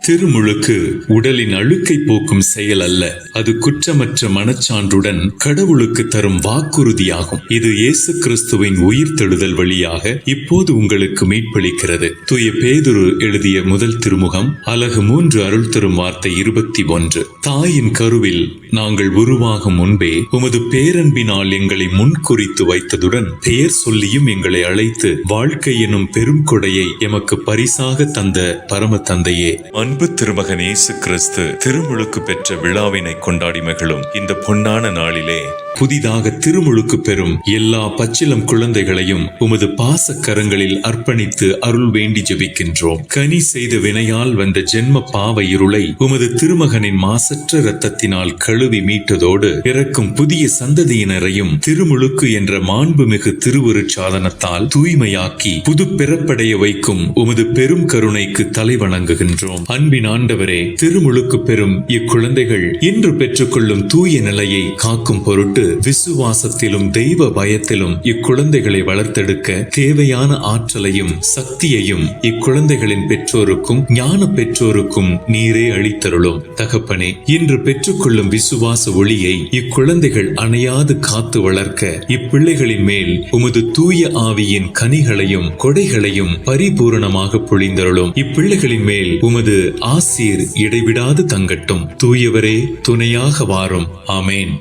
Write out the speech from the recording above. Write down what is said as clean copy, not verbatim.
திருமுழுக்கு உடலின் அழுக்கை போக்கும் செயல் அல்ல, அது குற்றமற்ற மனச்சான்றுடன் கடவுளுக்கு தரும் வாக்குறுதியாகும். இது இயேசு கிறிஸ்துவின் உயிர்த்தெழுதல் வழியாக இப்போது உங்களுக்கு மீட்பளிக்கிறது. தூய பேதுரு எழுதிய முதல் திருமுகம் அலகு 3 அருள் தரும் வார்த்தை 21. தாயின் கருவில் நாங்கள் உருவாகும் முன்பே உமது பேரன்பினால் எங்களை முன்குறித்து வைத்ததுடன் பெயர் சொல்லியும் எங்களை அழைத்து வாழ்க்கை எனும் பெரும் கொடையை எமக்கு பரிசாக தந்த பரம தந்தையே, அன்பு திருமகன் இயேசு கிறிஸ்து திருமுழுக்கு பெற்ற விழாவினை கொண்டாடி மகிழும் இந்த பொன்னான நாளிலே புதிதாக திருமுழுக்கு பெறும் எல்லா பச்சிலம் குழந்தைகளையும் உமது பாச கரங்களில் அர்ப்பணித்து அருள் வேண்டி ஜெபிக்கின்றோம். கனி செய்த வினையால் வந்த ஜென்ம பாவ இருளை உமது திருமகனின் மாசற்ற இரத்தத்தினால் கழுவி மீட்டதோடு பிறக்கும் புதிய சந்ததியினரையும் திருமுழுக்கு என்ற மாண்புமிகு திருவுருட்சாதனத்தால் தூய்மையாக்கி புது பிறப்படைய வைக்கும் உமது பெரும் கருணைக்கு தலை வணங்குகின்றோம். அன்பின் ஆண்டவரே, திருமுழுக்கு பெறும் இக்குழந்தைகள் இன்று பெற்றுக்கொள்ளும் தூய நிலையை காக்கும் பொருட்டு விசுவாசத்திலும் தெய்வ பயத்திலும் இக்குழந்தைகளை வளர்த்தெடுக்க தேவையான ஆற்றலையும் சக்தியையும் இக்குழந்தைகளின் பெற்றோருக்கும் ஞான பெற்றோருக்கும் நீரே அளித்தருளும். தகப்பனே, இன்று பெற்றுக்கொள்ளும் விசுவாச ஒளியை இக்குழந்தைகள் அணையாது காத்து வளர்க்க இப்பிள்ளைகளின் மேல் உமது தூய ஆவியின் கனிகளையும் கொடைகளையும் பரிபூரணமாக பொழிந்தருளும். இப்பிள்ளைகளின் மேல் உமது ஆசீர் இடைவிடாது தங்கட்டும். தூயவரே, துணையாக வாரும். ஆமேன்.